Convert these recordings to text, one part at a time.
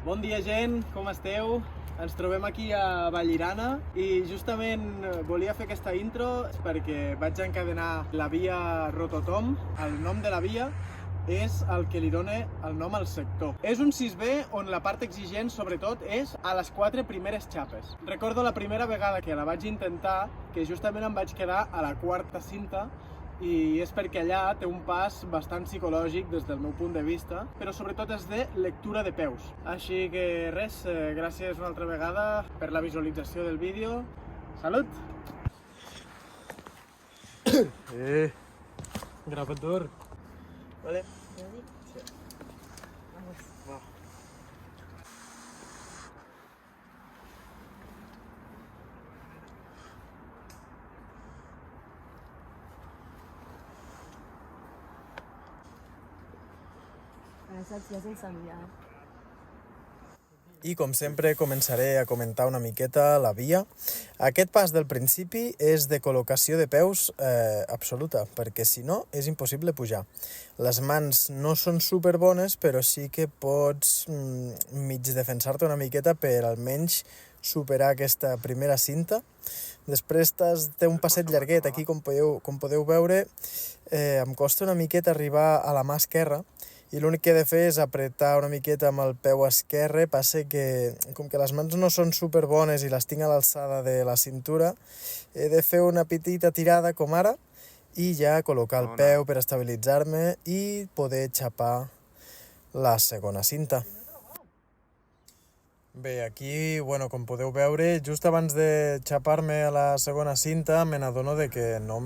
Bon dia, gent, com esteu? Ens trobem aquí a Vallirana i justament volia fer aquesta intro perquè vaig encadenar la via Rototom. El nom de la via és el que li dona el nom al sector. És un 6B on la part exigent, sobretot, és a les 4 primeres xapes. Recordo la primera vegada que la vaig intentar, que justament em vaig quedar a la quarta cinta, i és perquè allà té un pas bastant psicològic des del meu punt de vista, però sobretot és de lectura de peus. Així que res, gràcies una altra vegada per la visualització del vídeo. Salut! Grabador. Vale. Sí. Vamos. Va. Saps, ja sense mirar. I com sempre començaré a comentar una miqueta la via. Aquest pas del principi és de col·locació de peus absoluta, perquè si no és impossible pujar. Les mans no són superbones, però sí que pots mig defensar-te una miqueta per almenys superar aquesta primera cinta. Després té un passet llarguet, aquí com podeu veure, em costa una miqueta arribar a la mà esquerra, i l'únic que he de fer és apretar una miqueta amb el peu esquerre. Passa que, com que les mans no són superbones i les tinc a l'alçada de la cintura, he de fer una petita tirada com ara i ja col·locar el peu per estabilitzar-me i poder xapar la segona cinta. Bé, aquí, com podeu veure, just abans de xapar-me a la segona cinta me n'adono que no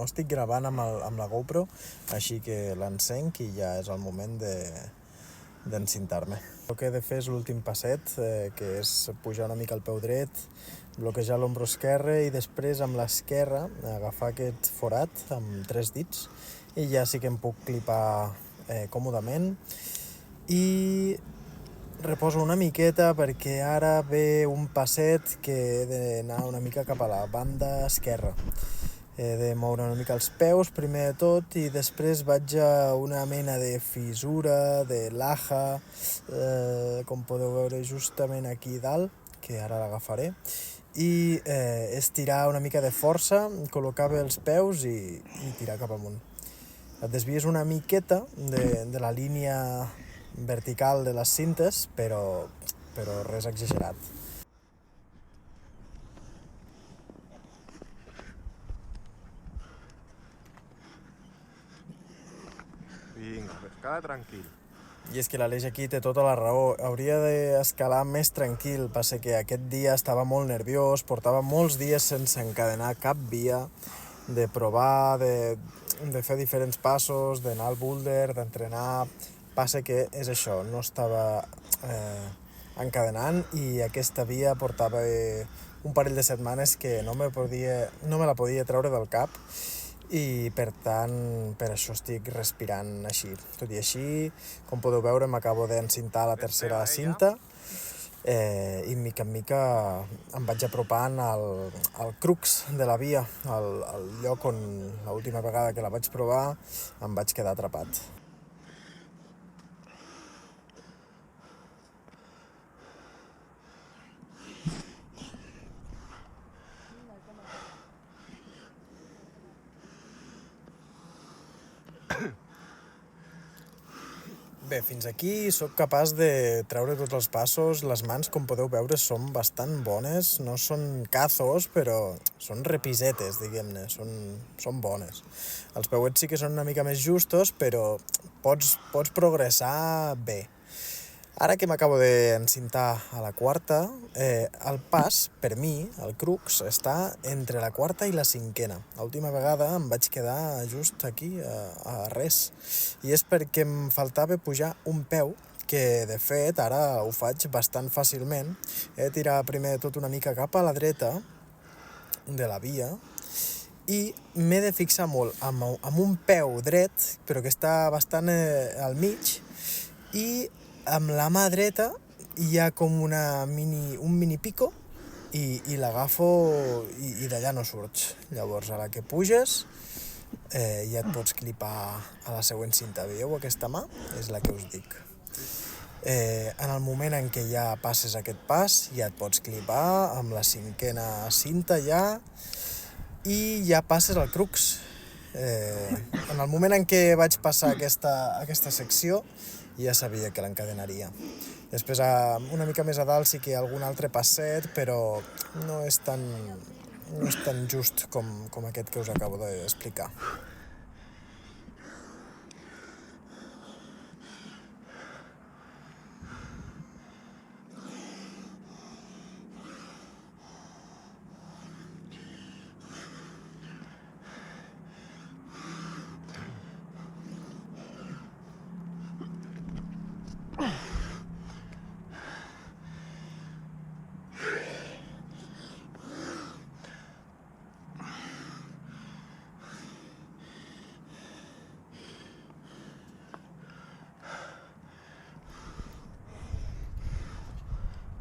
estic gravant amb la GoPro, així que l'encenc i ja és el moment d'encintar-me. El que he de fer és l'últim passet, que és pujar una mica el peu dret, bloquejar l'ombro esquerre i després amb l'esquerra agafar aquest forat amb 3 dits i ja sí que em puc clipar còmodament. I reposo una miqueta perquè ara ve un passet que he d'anar una mica cap a la banda esquerra. He de moure una mica els peus primer de tot i després vaig a una mena de fissura, de laja, com podeu veure justament aquí dalt, que ara l'agafaré, i estirar una mica de força, col·locar bé els peus i tirar cap amunt. Et desvies una miqueta de la línia vertical de les cintes, però res exagerat. Vinga, escala tranquil. I és que l'Aleix aquí té tota la raó. Hauria d'escalar més tranquil. Passa que aquest dia estava molt nerviós, portava molts dies sense encadenar cap via, de provar, de fer diferents passos, d'anar al boulder, d'entrenar. Passa que és això, no estava encadenant i aquesta via portava un parell de setmanes que no me la podia treure del cap i per tant per això estic respirant així. Tot i així, com podeu veure, m'acabo d'encintar la tercera cinta i mica en mica em vaig apropant al crux de la via, al lloc on l'última vegada que la vaig provar em vaig quedar atrapat. Bé, fins aquí sóc capaç de treure tots els passos. Les mans, com podeu veure, són bastant bones. No són cazos, però són repisetes, diguem-ne. Són bones. Els peuets sí que són una mica més justos, però pots progressar bé. Ara que m'acabo d'encintar a la quarta, el pas, per mi, el crux, està entre la quarta i la cinquena. L'última vegada em vaig quedar just aquí, a res. I és perquè em faltava pujar un peu, que de fet ara ho faig bastant fàcilment. He de tirar primer de tot una mica cap a la dreta de la via i m'he de fixar molt amb un peu dret, però que està bastant al mig, i amb la mà dreta hi ha com un mini pico i l'agafo i d'allà no surts. Llavors, a la que puges, ja et pots clipar a la següent cinta. Veieu aquesta mà? És la que us dic. En el moment en què ja passes aquest pas, ja et pots clipar amb la 5a cinta ja, i ja passes al crux. En el moment en què vaig passar aquesta secció, ja sabia que l'encadenaria. Després, una mica més a dalt, sí que hi ha algun altre passet, però no és tan just com aquest que us acabo d'explicar.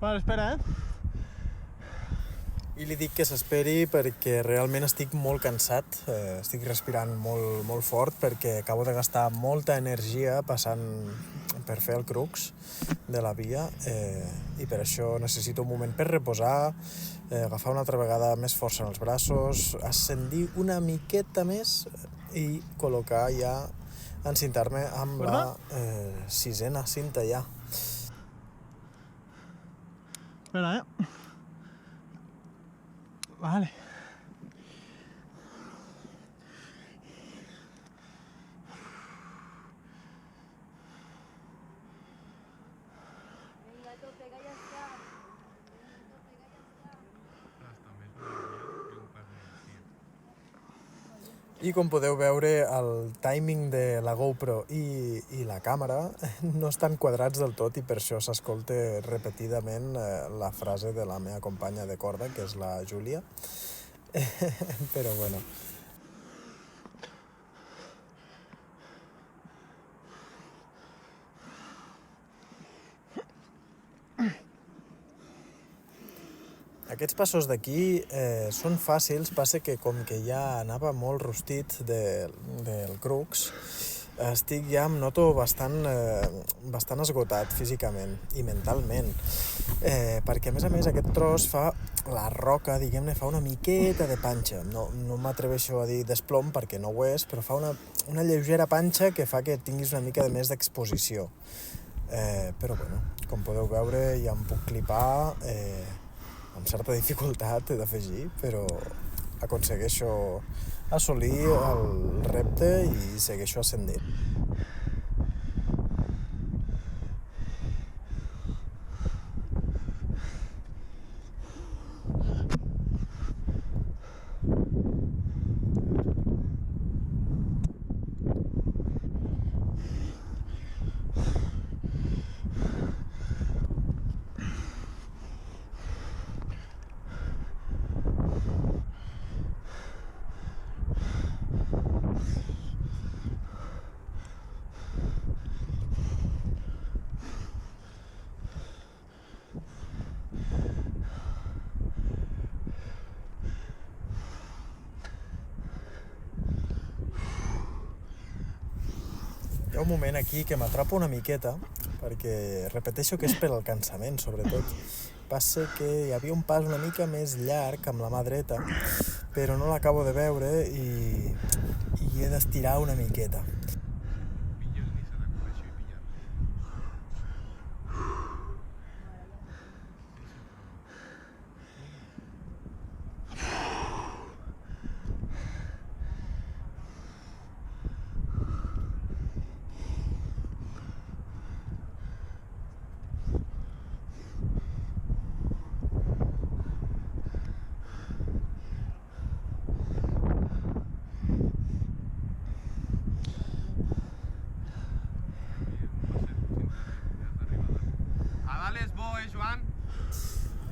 Vale, espera, I li dic que s'esperi perquè realment estic molt cansat, estic respirant molt, molt fort perquè acabo de gastar molta energia passant per fer el crux de la via i per això necessito un moment per reposar, agafar una altra vegada més força en els braços, ascendir una miqueta més i col·locar ja, encintar-me amb la 6a cinta ja. Espera, Vale. Venga, tope, que ya está. I com podeu veure, el timing de la GoPro i la càmera no estan quadrats del tot i per això s'escolta repetidament la frase de la meva companya de corda, que és la Júlia. Però bueno. Aquests passos d'aquí són fàcils, passa que com que ja anava molt rostit del crux, em noto bastant esgotat físicament i mentalment, perquè a més aquest tros fa la roca, diguem-ne, fa una miqueta de panxa. No m'atreveixo a dir desplom perquè no ho és, però fa una lleugera panxa que fa que tinguis una mica de més d'exposició. Però bueno, com podeu veure ja em puc clipar, amb certa dificultat, he d'afegir, però aconsegueixo assolir el repte i segueixo ascendint. Hi ha un moment aquí que m'atrapa una miqueta, perquè repeteixo que és per al cansament, sobretot. Passa que hi havia un pas una mica més llarg amb la mà dreta, però no l'acabo de veure i he d'estirar una miqueta.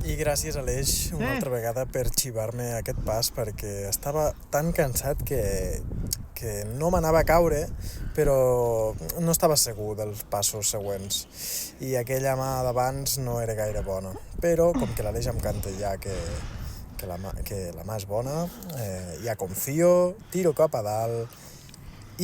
I gràcies, Aleix, una altra vegada per xivar-me aquest pas, perquè estava tan cansat que no m'anava a caure, però no estava segur dels passos següents. I aquella mà d'abans no era gaire bona. Però, com que l'Aleix em canta ja que la mà és bona, ja confio, tiro cap a dalt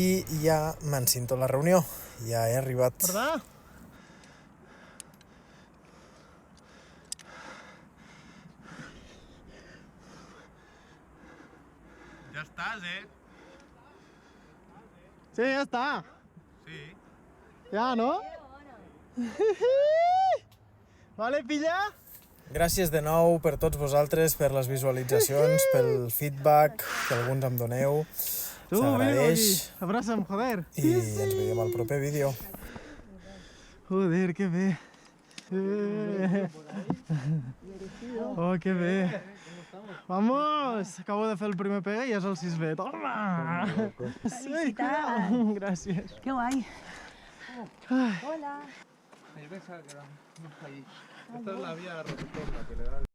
i ja m'encinto la reunió. Ja he arribat. estàs, Sí, ja està. Sí. Ja, no? Vale, pilla? Gràcies de nou per tots vosaltres, per les visualitzacions, pel feedback que alguns em doneu. Tu, vine aquí. S'agraeix. Abraça'm, joder. I ens veiem al proper vídeo. Joder, que bé. Oh, que bé. Vamos! Acabo de fer el primer pega i ja és el 6B. Toma! Felicitats. Gràcies. Qué guay. Ai. Hola. Yo pensaba que era más ahí. Esta es la vía rototom, la que le da